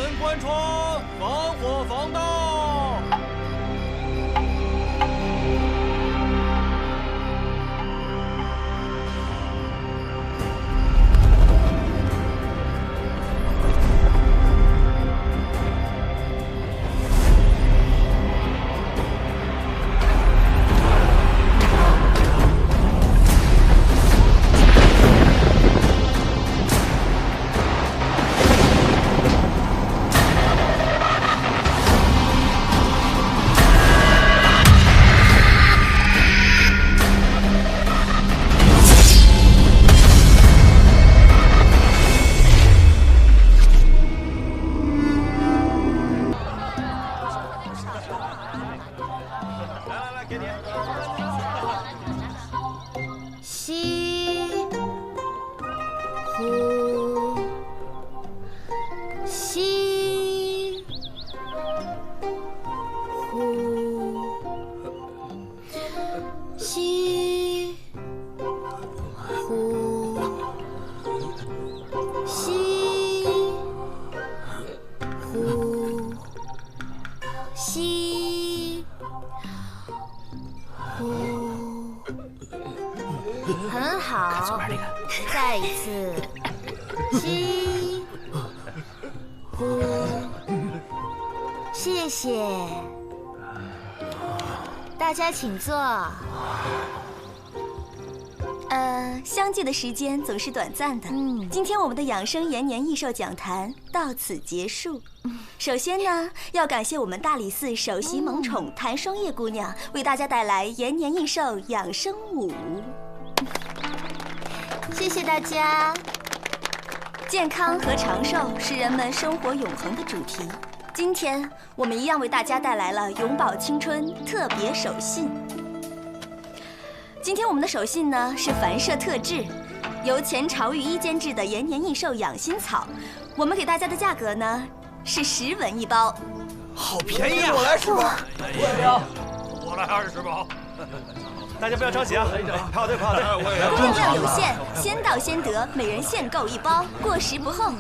门关窗，防火防盗。很好，再一次，吸，呼，谢谢，大家请坐。相聚的时间总是短暂的。今天我们的养生延年益寿讲坛到此结束。首先呢，要感谢我们大理寺首席萌宠谭双叶姑娘为大家带来延年益寿养生舞。谢谢大家。健康和长寿是人们生活永恒的主题。今天我们一样为大家带来了永葆青春特别手信。今天我们的手信呢是凡社特制，由前朝御医监制的延年益寿养心草。我们给大家的价格呢是10文1包，好便宜啊！我来10包，我来20包。大家不要着急啊，排好队，排好队。用量有限，先到先得，每人限购1包，过时不候。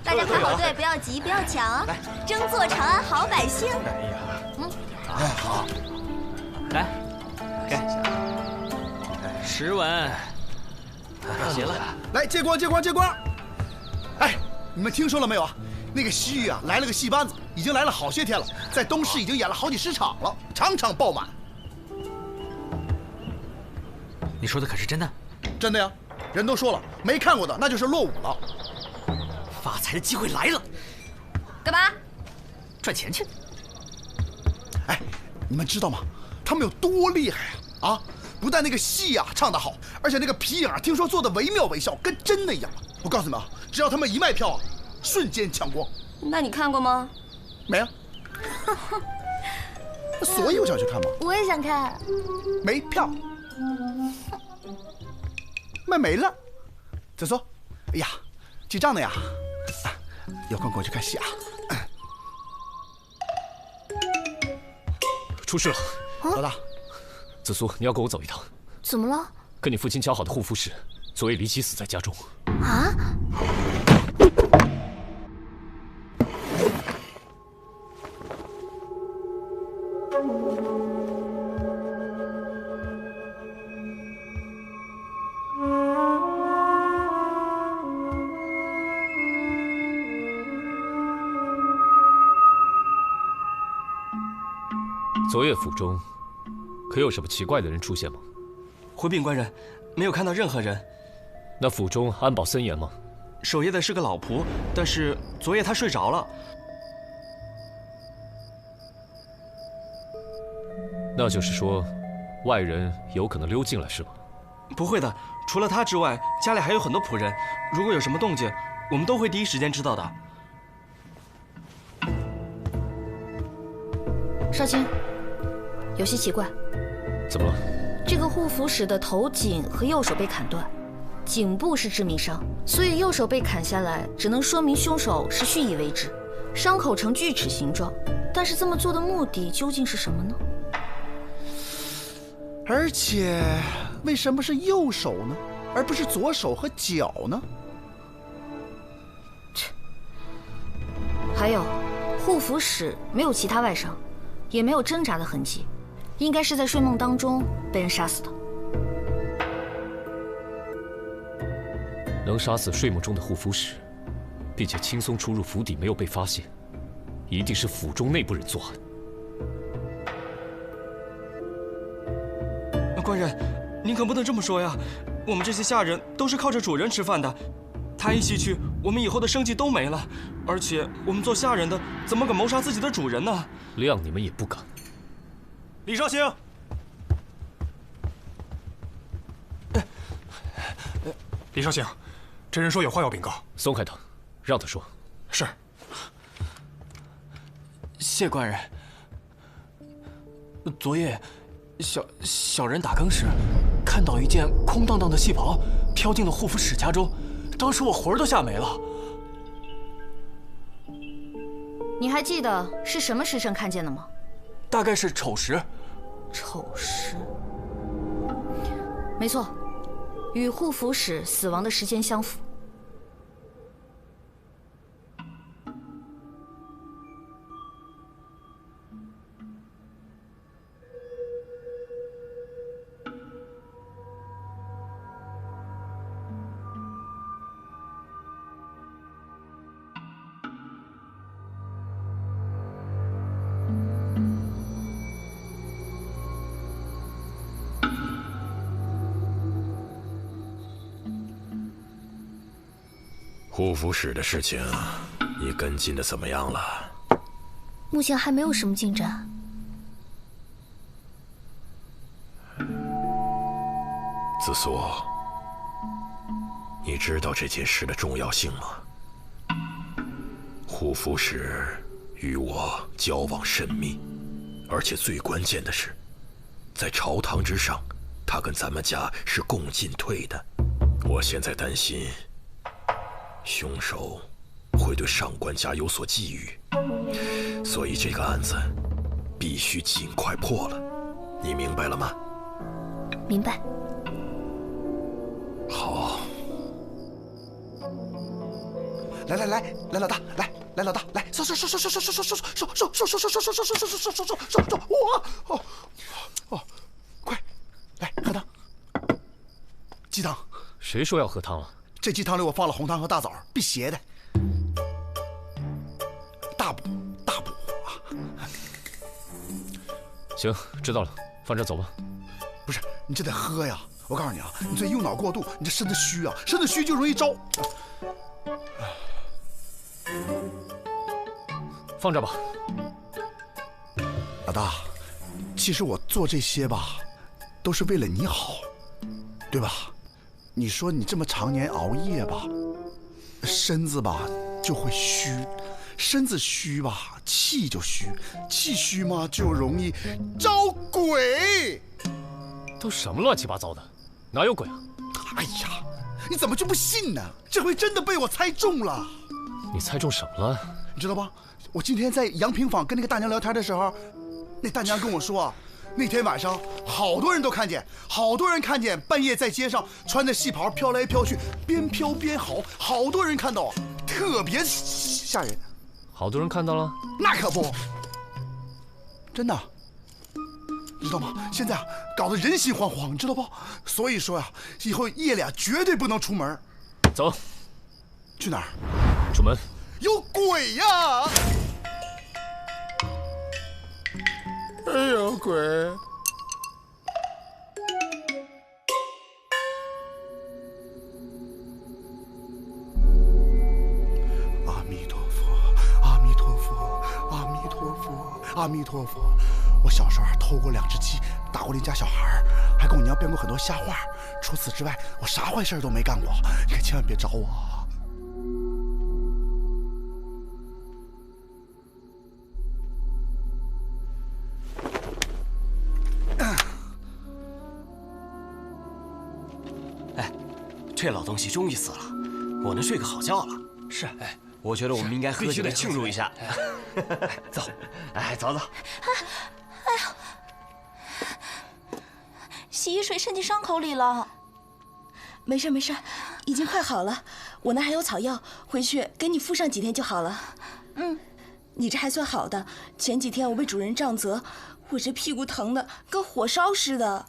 大家排好队，不要急，不要抢，争做长安好百姓。好，来，给10文。行了，来借光，借光，借光！哎，你们听说了没有啊？那个西域啊，来了个戏班子，已经来了好些天了，在东市已经演了好几10场了，场场爆满。你说的可是真的？真的呀，人都说了，没看过的那就是落伍了。发财的机会来了，干嘛？赚钱去。哎，你们知道吗？他们有多厉害啊！啊，不但那个戏啊唱得好，而且那个皮影啊，听说做的惟妙惟肖，跟真的一样。我告诉你们啊，只要他们一卖票啊，瞬间抢光。那你看过吗？没啊。所以我想去看嘛。我也想看。没票。卖没了。再说，哎呀，记账的呀。有空跟我去看戏啊。出事了，老大。紫苏，你要跟我走一趟。怎么了？跟你父亲交好的护肤使，昨夜离奇死在家中。啊？昨夜府中，可有什么奇怪的人出现吗？回禀官人，没有看到任何人。那府中安保森严吗？守夜的是个老仆，但是昨夜他睡着了。那就是说，外人有可能溜进来，是吗？不会的，除了他之外，家里还有很多仆人。如果有什么动静，我们都会第一时间知道的。少卿，有些奇怪。怎么了？这个护符使的头颈和右手被砍断，颈部是致命伤，所以右手被砍下来，只能说明凶手是蓄意为之，伤口呈锯齿形状。但是这么做的目的究竟是什么呢？而且，为什么是右手呢，而不是左手和脚呢？还有，护符使没有其他外伤，也没有挣扎的痕迹，应该是在睡梦当中被人杀死的。能杀死睡梦中的护符使，并且轻松出入府邸没有被发现，一定是府中内部人作案。官人，您可不能这么说呀！我们这些下人都是靠着主人吃饭的，他一袭去，我们以后的生计都没了。而且我们做下人的，怎么敢谋杀自己的主人呢？谅你们也不敢。李绍兴，李绍兴，这人说有话要禀告。松开他，让他说。是。谢官人。昨夜，小人打更时，看到一件空荡荡的戏袍飘进了护府使家中，当时我魂儿都吓没了。你还记得是什么时辰看见的吗？大概是丑时。丑时。没错，与护符使死亡的时间相符。护符使的事情，你跟进的怎么样了？目前还没有什么进展。子苏，你知道这件事的重要性吗？护符使与我交往甚密，而且最关键的是，在朝堂之上，他跟咱们家是共进退的。我现在担心，凶手会对上官家有所觊觎，所以这个案子必须尽快破了。你明白了吗？明白。好。来老大，来老大，来收，我快来喝汤，鸡汤。谁说要喝汤了？这鸡汤里我放了红糖和大枣，辟邪的，大补啊！行，知道了，放这走吧。不是，你这得喝呀！我告诉你啊，你这用脑过度，你这身子虚啊，身子虚就容易招。放这吧。老大，其实我做这些吧，都是为了你好，对吧？你说你这么常年熬夜吧，身子吧就会虚，身子虚吧，气就虚，气虚嘛就容易招鬼。都什么乱七八糟的，哪有鬼啊？哎呀，你怎么就不信呢？这回真的被我猜中了。你猜中什么了？你知道吧？我今天在阳平坊跟那个大娘聊天的时候，那大娘跟我说啊，那天晚上好多人都看见，好多人看见半夜在街上穿着戏袍飘来飘去，边飘边嚎，好多人看到，特别吓人。好多人看到了？那可不，真的，你知道吗？现在啊，搞得人心惶惶，你知道不？所以说呀，以后夜里啊绝对不能出门。走，去哪儿？出门。有鬼呀！有鬼！阿弥陀佛，阿弥陀佛，阿弥陀佛，阿弥陀佛！我小时候偷过2只鸡，打过邻家小孩，还跟我娘编过很多瞎话。除此之外，我啥坏事都没干过，你可千万别找我。这老东西终于死了，我能睡个好觉了。是，哎，我觉得我们应该喝酒庆祝一下。走，哎，走走。哎呀，洗衣水渗进伤口里了。没事没事，已经快好了。我那还有草药，回去给你敷上几天就好了。嗯。你这还算好的。前几天我被主人杖责，我这屁股疼的跟火烧似的。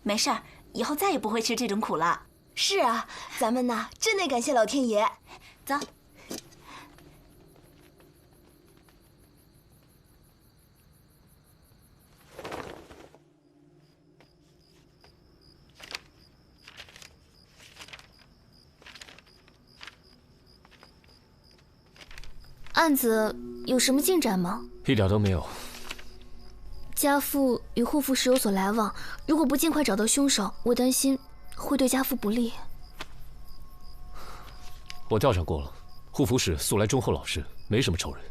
没事儿，以后再也不会吃这种苦了。是啊，咱们呐真得感谢老天爷。走。案子有什么进展吗？一点都没有。家父与护符使有所来往，如果不尽快找到凶手，我担心会对家父不利。我调查过了，护符使素来忠厚老实，没什么仇人。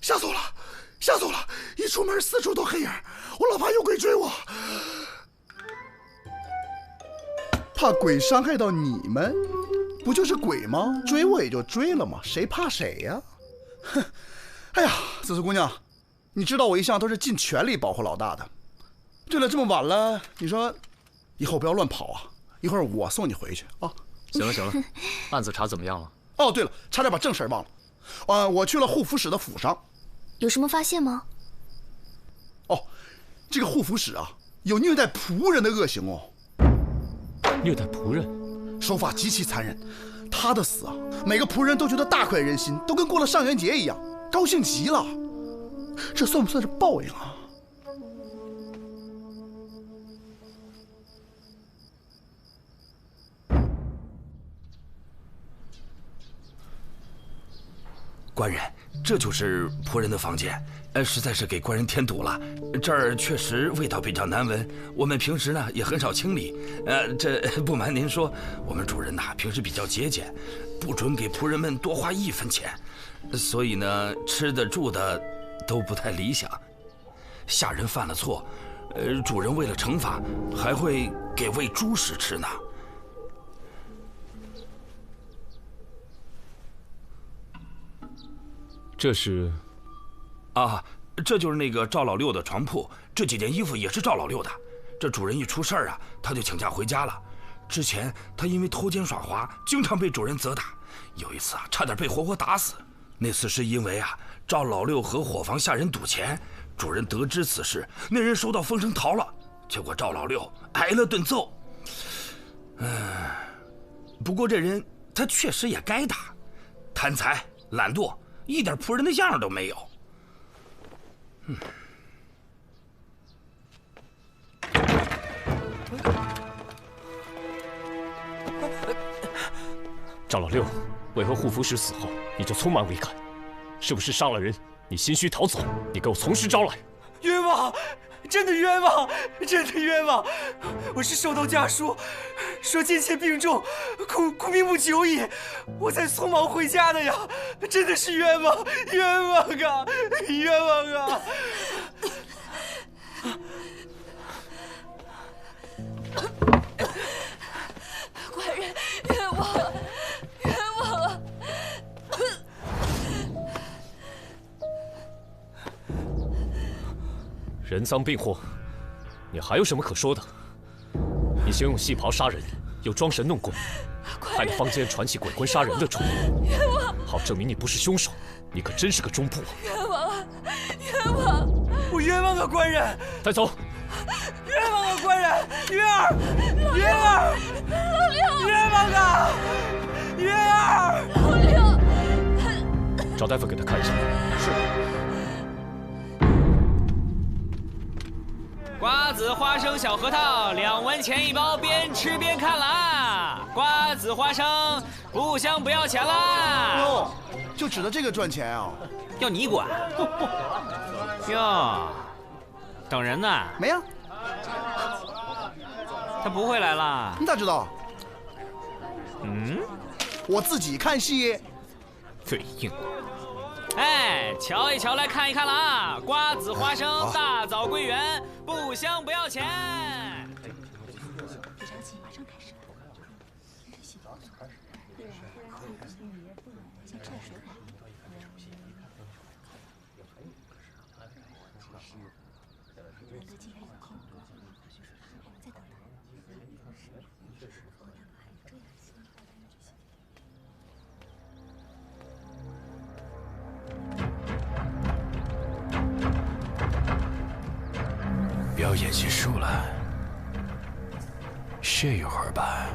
吓死我了！吓死我了！一出门四处都黑影，我老怕有鬼追我。怕鬼伤害到你们，不就是鬼吗？追我也就追了嘛，谁怕谁呀？哼！哎呀，紫苏姑娘，你知道我一向都是尽全力保护老大的。对了，这么晚了，你说以后不要乱跑啊！一会儿我送你回去啊。行了行了，案子查怎么样了？哦，对了，差点把正事忘了。我去了护符使的府上，有什么发现吗？哦，这个护符使啊，有虐待仆人的恶行哦。虐待仆人，手法极其残忍。他的死啊，每个仆人都觉得大快人心，都跟过了上元节一样，高兴极了。这算不算是报应啊？官人，这就是仆人的房间，实在是给官人添堵了。这儿确实味道比较难闻，我们平时呢也很少清理。这不瞒您说，我们主人呐平时比较节俭，不准给仆人们多花1分钱，所以呢吃的住的都不太理想。下人犯了错，主人为了惩罚，还会给喂猪食吃呢。这是，啊，这就是那个赵老六的床铺，这几件衣服也是赵老六的。这主人一出事儿啊，他就请假回家了。之前他因为偷奸耍滑，经常被主人责打，有一次啊，差点被活活打死。那次是因为啊，赵老六和伙房下人赌钱，主人得知此事，那人收到风声逃了，结果赵老六挨了顿揍。不过这人他确实也该打，贪财懒惰。一点仆人的样都没有。赵老六，为何护符使死后你就匆忙离开？是不是杀了人？你心虚逃走？你给我从实招来！冤枉！真的冤枉！真的冤枉！我是收到家书，说贱妾病重，恐命不久矣，我才匆忙回家的呀！真的是冤枉！冤枉啊！冤枉啊！官人，冤枉！冤枉啊！人赃并获，你还有什么可说的？你先用戏袍杀人，又装神弄鬼，害得坊间传起鬼魂杀人的传闻，好证明你不是凶手。你可真是个中仆！冤枉啊！冤枉！我冤枉啊，官人！带走！冤枉啊，官人！云儿，云儿，老六！冤枉啊！云儿，老六！找大夫给他看一下。是。瓜子花生小核桃2文钱一包，边吃边看啦！瓜子花生不香不要钱啦！哟，就指着这个赚钱啊？要你管？哟，等人呢？没呀。他不会来啦？你咋知道？我自己看戏。嘴硬。哎，瞧一瞧，来看一看了啊！瓜子花生大枣桂圆，不香不要钱。这场戏马上开始了。这戏多开始。对啊，先趁水来。冷静还有空，再等等。要演习输了，歇一会儿吧。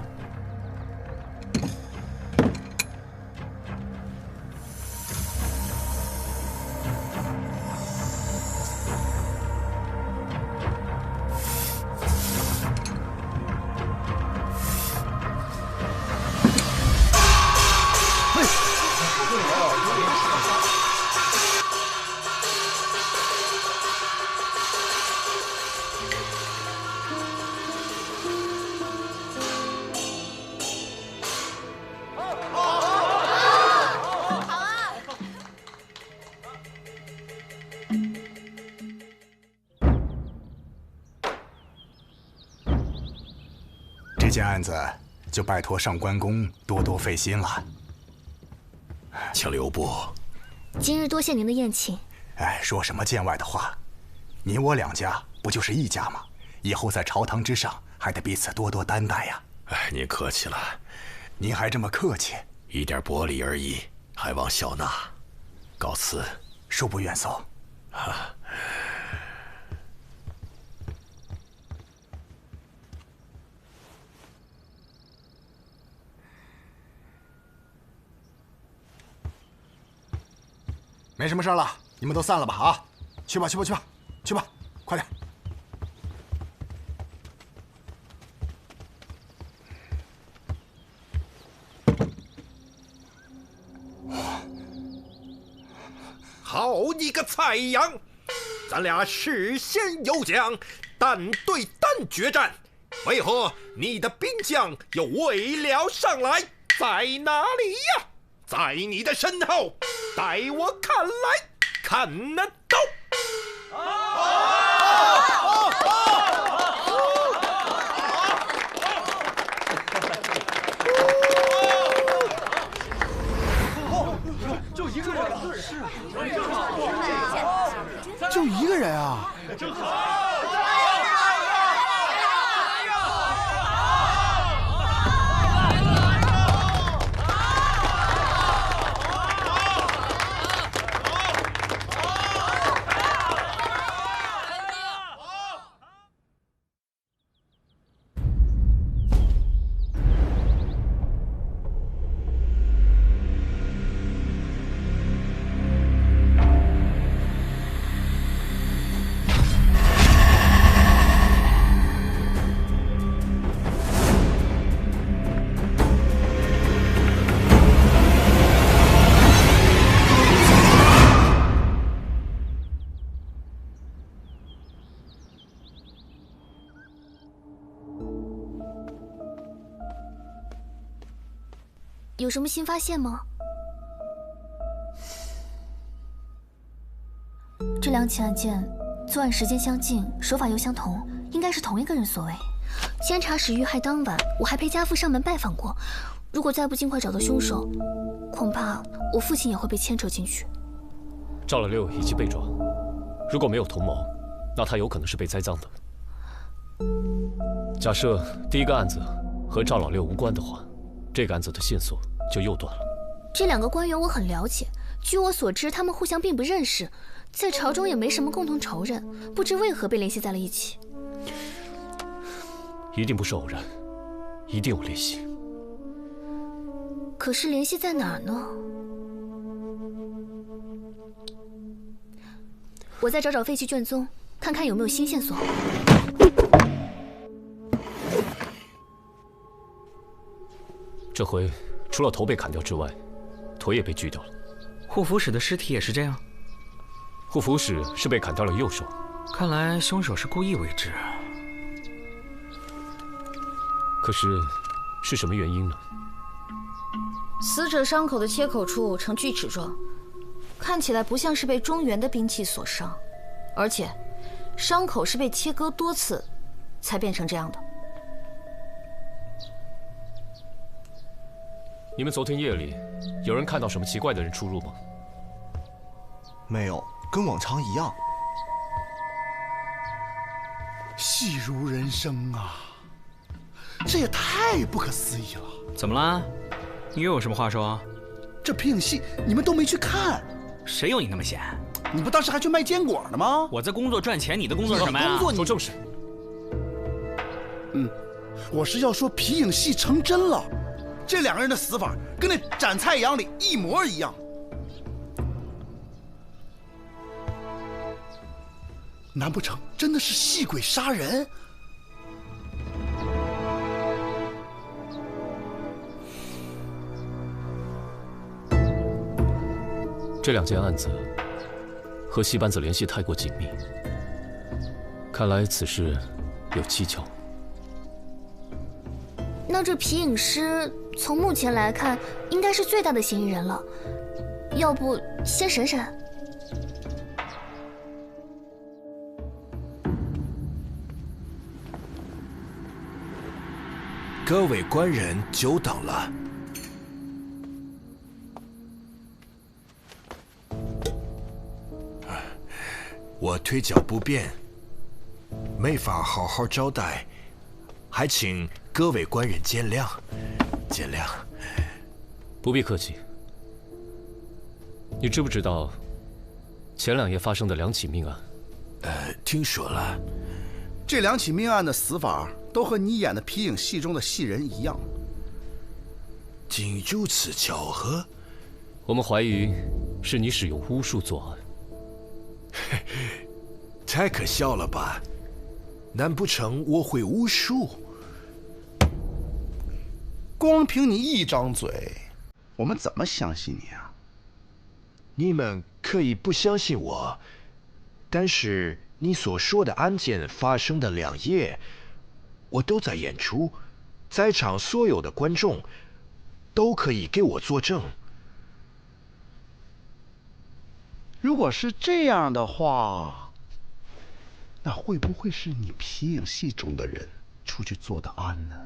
这件案子就拜托上官公多多费心了。请留步。今日多谢您的宴请。哎，说什么见外的话？你我两家不就是一家吗？以后在朝堂之上还得彼此多多担待呀。哎，您客气了。您还这么客气？一点薄礼而已，还望笑纳。告辞。恕不远送。啊。没什么事了，你们都散了吧啊！去吧，去吧，去吧，去吧，快点！好你个蔡阳，咱俩事先有讲，单对单决战，为何你的兵将又未了上来？在哪里呀？在你的身后，待我看来，看得到。就一个人，就一个人啊！有什么新发现吗？这两起案件作案时间相近，手法又相同，应该是同一个人所为。监察使遇害当晚，我还陪家父上门拜访过。如果再不尽快找到凶手，恐怕我父亲也会被牵扯进去。赵老六已经被抓，如果没有同谋，那他有可能是被栽赃的。假设第一个案子和赵老六无关的话，这个案子的线索就又断了。这两个官员我很了解，据我所知，他们互相并不认识，在朝中也没什么共同仇人，不知为何被联系在了一起。一定不是偶然，一定有联系。可是联系在哪儿呢？我再找找废弃卷宗，看看有没有新线索。这回除了头被砍掉之外，腿也被锯掉了。护府使的尸体也是这样。护府使是被砍掉了右手，看来凶手是故意为之。可是什么原因呢？死者伤口的切口处呈锯齿状，看起来不像是被中原的兵器所伤，而且伤口是被切割多次才变成这样的。你们昨天夜里有人看到什么奇怪的人出入吗？没有，跟往常一样。戏如人生啊，这也太不可思议了。怎么啦？你又有什么话说？这皮影戏你们都没去看？谁有你那么闲？你不当时还去卖坚果呢吗？我在工作赚钱，你的工作是什么呀？工作说正事。我是要说皮影戏成真了，这两个人的死法跟那斩菜阳里一模一样。难不成真的是戏鬼杀人？这两件案子和戏班子联系太过紧密，看来此事有蹊跷。那这皮影师从目前来看，应该是最大的嫌疑人了。要不先审审？各位官人久等了。我腿脚不便，没法好好招待，还请各位官人见谅，见谅。不必客气。你知不知道前2夜发生的2起命案？听说了。这2起命案的死法都和你演的皮影戏中的戏人一样。竟如此巧合？我们怀疑是你使用巫术作案。太可笑了吧？难不成我会巫术？光凭你一张嘴，我们怎么相信你啊？你们可以不相信我，但是你所说的案件发生的2夜，我都在演出，在场所有的观众都可以给我作证。如果是这样的话，那会不会是你皮影戏中的人出去做的案呢？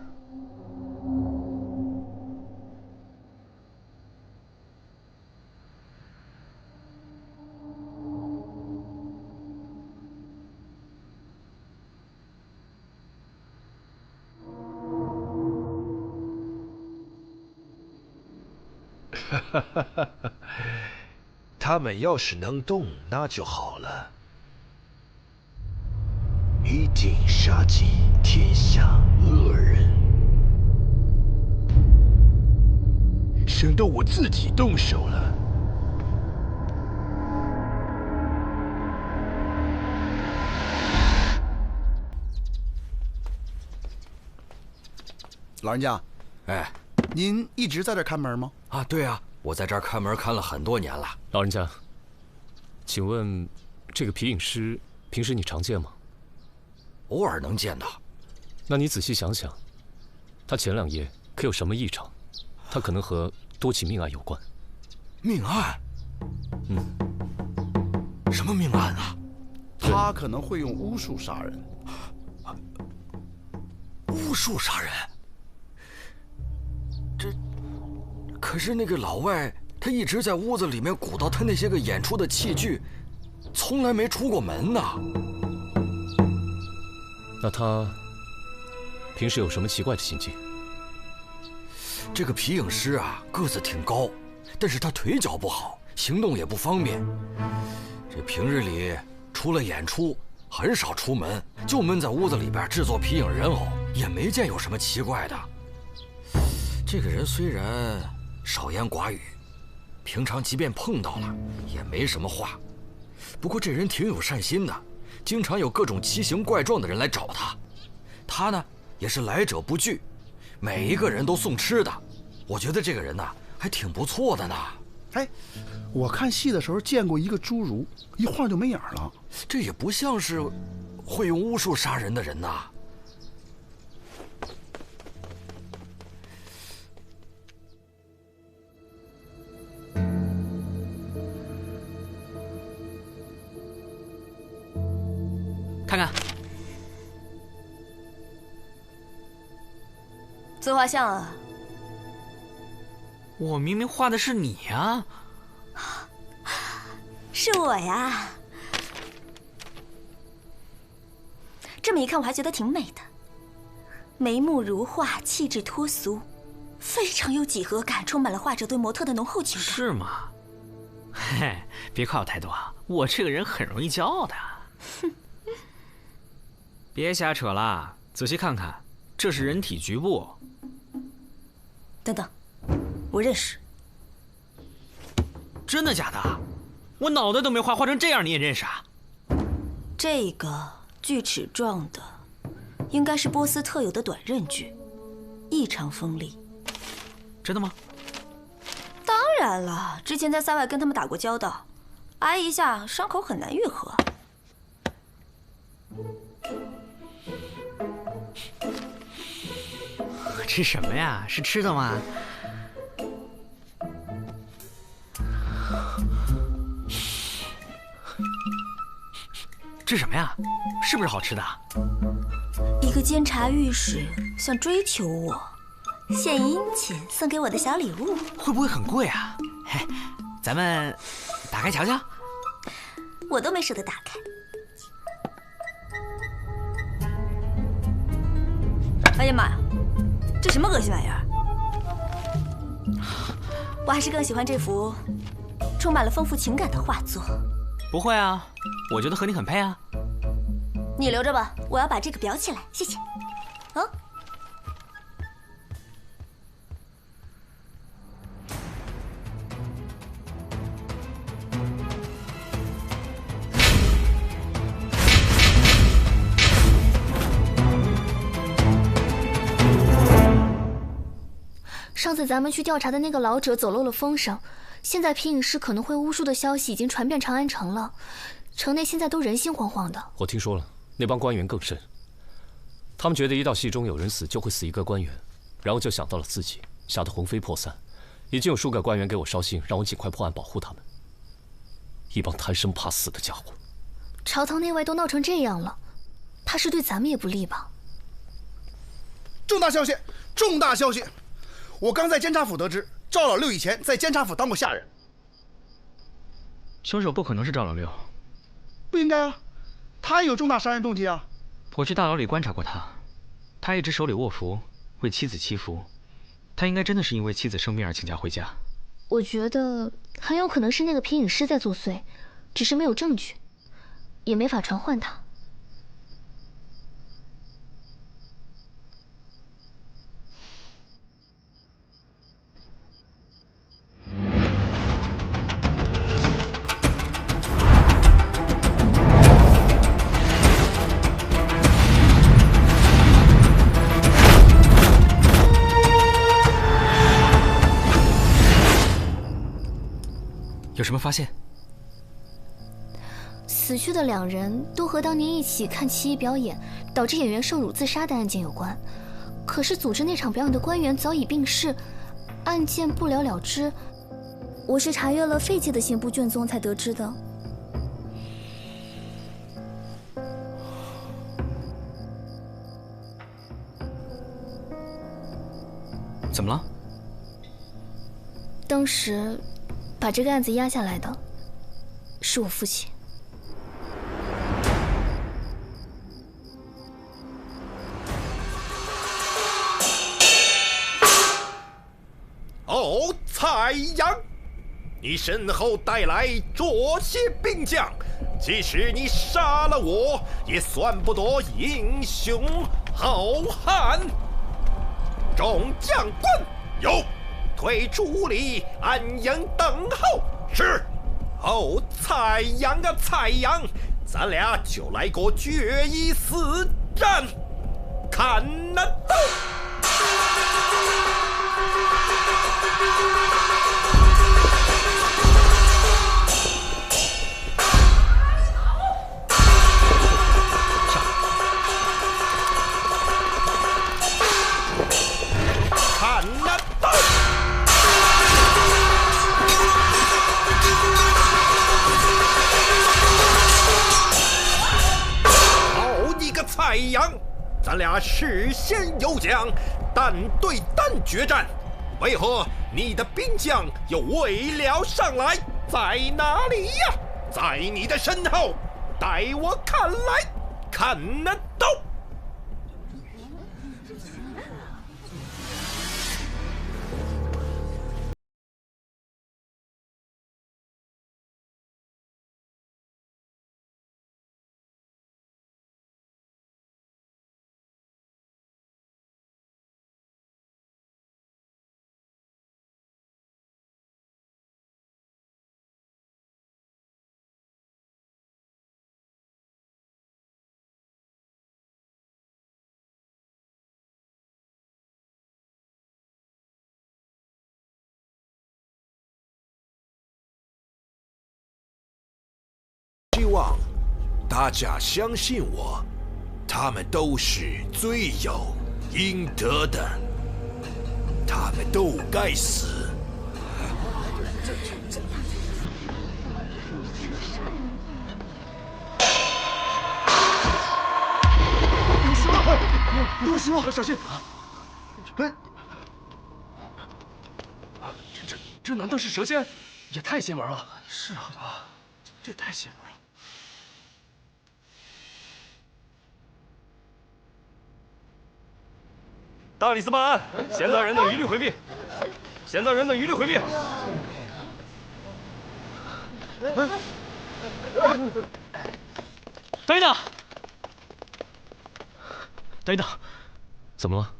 他们要是能动，那就好了。一定杀尽天下恶人。省得我自己动手了。老人家，哎，您一直在这看门吗？啊，对啊，我在这儿看门看了很多年了。老人家，请问这个皮影师平时你常见吗？偶尔能见到。那你仔细想想，他前2夜可有什么异常？他可能和多起命案有关。命案？什么命案啊？他可能会用巫术杀人。巫术杀人？可是那个老外，他一直在屋子里面鼓捣他那些个演出的器具，从来没出过门呢。那他平时有什么奇怪的行径？这个皮影师啊，个子挺高，但是他腿脚不好，行动也不方便。这平日里除了演出，很少出门，就闷在屋子里边制作皮影人偶，也没见有什么奇怪的。这个人虽然少言寡语，平常即便碰到了也没什么话。不过这人挺有善心的，经常有各种奇形怪状的人来找他。他呢也是来者不拒，每一个人都送吃的。我觉得这个人呢还挺不错的呢。哎，我看戏的时候见过一个侏儒，一晃就没影了。这也不像是会用巫术杀人的人呐。看看，自画像啊！我明明画的是你呀！是我呀！这么一看，我还觉得挺美的，眉目如画，气质脱俗，非常有几何感，充满了画者对模特的浓厚情感。是吗？嘿，别夸我太多，我这个人很容易骄傲的。哼，别瞎扯了，仔细看看，这是人体局部。等等，我认识。真的假的？我脑袋都没画成这样，你也认识啊？这个锯齿状的，应该是波斯特有的短刃锯，异常锋利。真的吗？当然了，之前在塞外跟他们打过交道，挨一下伤口很难愈合。这什么呀？是吃的吗？这什么呀？是不是好吃的？一个监察御史想追求我，献殷勤送给我的小礼物，会不会很贵啊？嘿，咱们打开瞧瞧。我都没舍得打开。哎呀妈呀，这什么恶心玩意儿！我还是更喜欢这幅充满了丰富情感的画作。不会啊，我觉得和你很配啊。你留着吧，我要把这个裱起来，谢谢。啊。上次咱们去调查的那个老者走漏了风声，现在皮影师可能会巫术的消息已经传遍长安城了，城内现在都人心惶惶的。我听说了，那帮官员更甚，他们觉得一到戏中有人死就会死一个官员，然后就想到了自己，吓得魂飞魄散。已经有数个官员给我捎信，让我尽快破案保护他们。一帮贪生怕死的家伙。朝堂内外都闹成这样了，怕是对咱们也不利吧？重大消息！重大消息！我刚在监察府得知，赵老六以前在监察府当过下人。凶手不可能是赵老六。不应该啊，他也有重大杀人动机啊。我去大牢里观察过他，他一直手里握符，为妻子祈福。他应该真的是因为妻子生病而请假回家。我觉得很有可能是那个皮影师在作祟，只是没有证据，也没法传唤他。有什么发现？死去的2人都和当年一起看奇艺表演，导致演员受辱自杀的案件有关。可是组织那场表演的官员早已病逝，案件不了了之。我是查阅了废弃的刑部卷宗才得知的。怎么了？当时把这个案子压下来的是我父亲。哦，蔡阳，你身后带来这些兵将，即使你杀了我，也算不得英雄好汉。众将官有，退出屋里安营等候。是。哦，蔡阳啊，蔡阳，咱俩就来个决一死战，看那斗！看那斗！好你个蔡阳，咱俩事先有讲，单对单决战，为何你的兵将又未了上来？在哪里呀？在你的身后，待我看来，看那斗！希望大家相信我，他们都是罪有应得的，他们都该死。有蛇！小心！哎，这难道是蛇仙？也太邪门了！是啊，这太邪门了。大理寺办案，闲杂人等一律回避。闲杂人等一律回避。等一等，等一等，怎么了？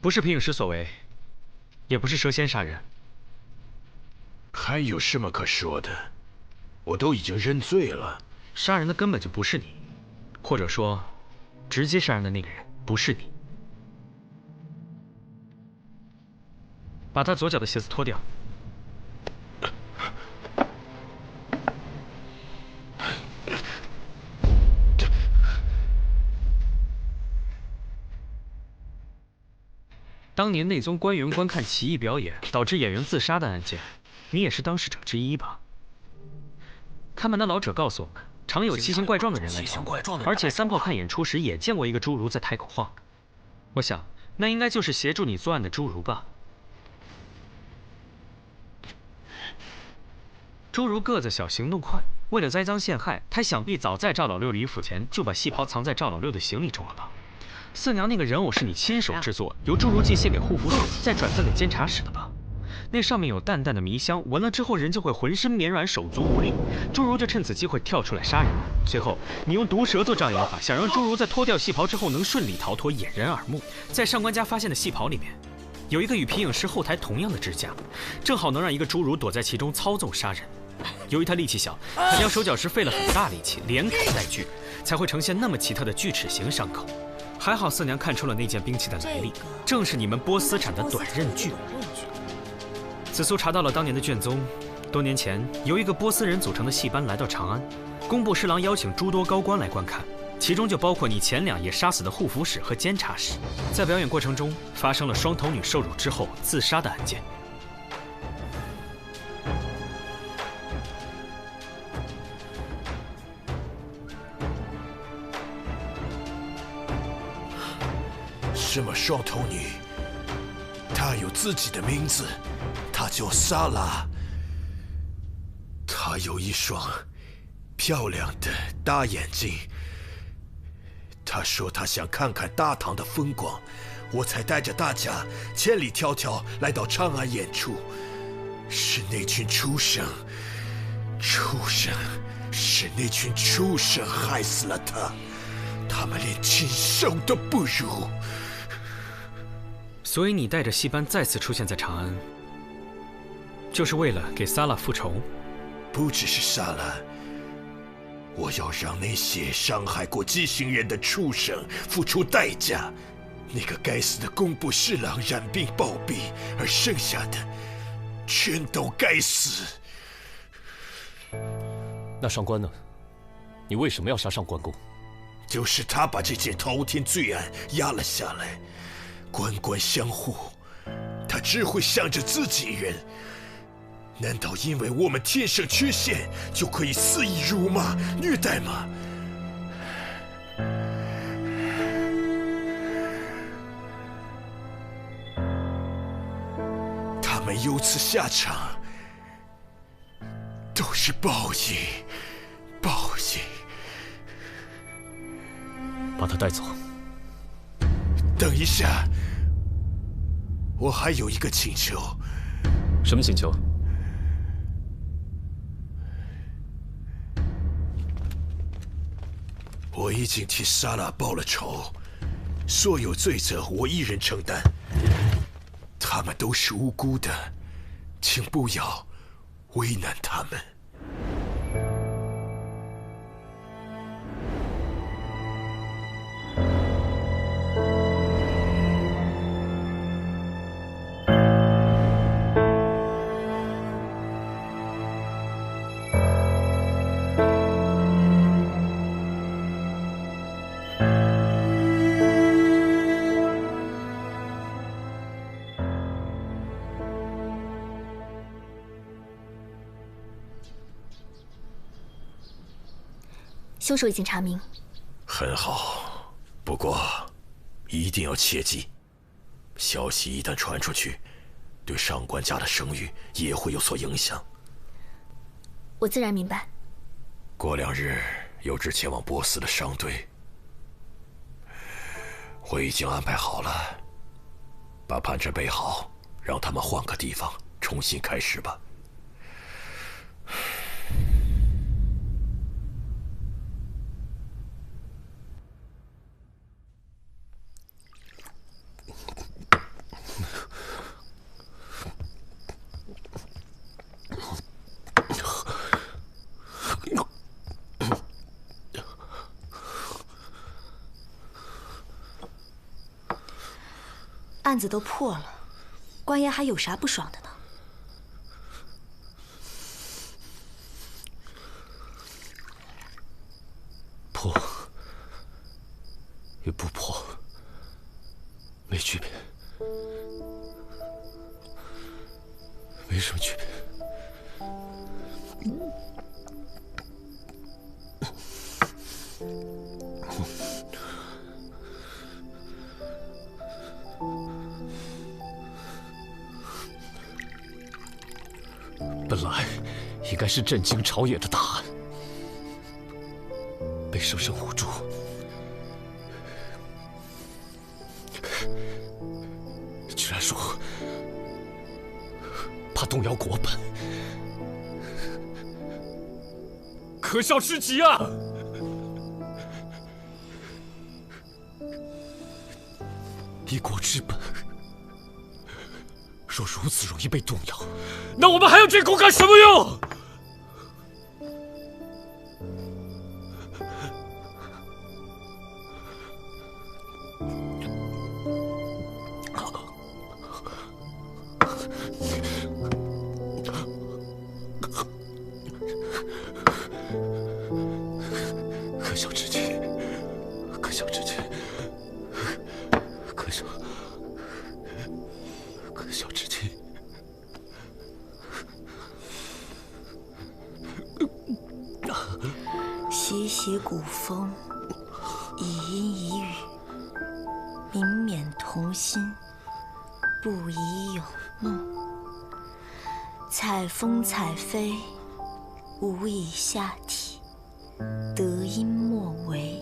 不是皮影师所为，也不是蛇仙杀人。还有什么可说的？我都已经认罪了。杀人的根本就不是你，或者说，直接杀人的那个人不是你。把他左脚的鞋子脱掉。当年内宗官员观看奇异表演，导致演员自杀的案件，你也是当事者之一吧？看吧，那老者告诉我们，常有奇形怪状的人来访，而且三炮看演出时也见过一个侏儒在台口晃。我想，那应该就是协助你作案的侏儒吧。侏儒个子小，行动快，为了栽赃陷害，他想必早在赵老六离府前就把细袍藏在赵老六的行李中了吧？四娘那个人偶是你亲手制作，由侏儒寄献给护府使，再转赠给监察使的吧？那上面有淡淡的迷香，闻了之后人就会浑身绵软，手足无力。侏儒就趁此机会跳出来杀人。最后，你用毒蛇做障眼法，想让侏儒在脱掉细袍之后能顺利逃脱，掩人耳目。在上官家发现的细袍里面，有一个与皮影师后台同样的支架，正好能让一个侏儒躲在其中操纵杀人。由于他力气小，砍掉手脚时费了很大力气，连砍带锯，才会呈现那么奇特的锯齿形伤口。还好四娘看出了那件兵器的来历，正是你们波斯产的短刃锯。子苏查到了当年的卷宗，多年前由一个波斯人组成的戏班来到长安，工部侍郎邀请诸多高官来观看，其中就包括你前2夜杀死的护府使和监察使。在表演过程中发生了双头女受辱之后自杀的案件。什么双头女？她有自己的名字，她叫莎拉。她有一双漂亮的大眼睛。她说她想看看大唐的风光，我才带着大家千里迢迢来到长安演出。是那群畜生，是那群畜生害死了她，他们连禽兽都不如。所以你带着戏班再次出现在长安，就是为了给萨拉复仇？不只是萨拉，我要让那些伤害过畸形人的畜生付出代价。那个该死的工部侍郎染病暴毙，而剩下的全都该死。那上官呢？你为什么要杀上官公？就是他把这件滔天罪案压了下来。官官相护，他只会想着自己人。难道因为我们天生缺陷就可以肆意辱骂、虐待吗？们有此下场，都是报应，报应。把他带走。等一下，我还有一个请求。什么请求？我已经替莎拉报了仇，所有罪责我一人承担。他们都是无辜的，请不要为难他们。凶手已经查明。很好，不过一定要切记，消息一旦传出去，对上官家的声誉也会有所影响。我自然明白。过2日有支前往波斯的商队，我已经安排好了，把盘缠备好，让他们换个地方重新开始吧。案子都破了，官爷还有啥不爽的呢？破与不破没区别，没什么区别。本来应该是震惊朝野的大案，被生生唬住。居然说怕动摇国本，可笑之极啊！一国之本若如此容易被动摇，那我们还要这国干什么用？可笑之极，可笑之极，可笑。可笑之极！习习古风，以音以语，民勉同心，不宜有怒。采风采飞，无以下体，得音莫为。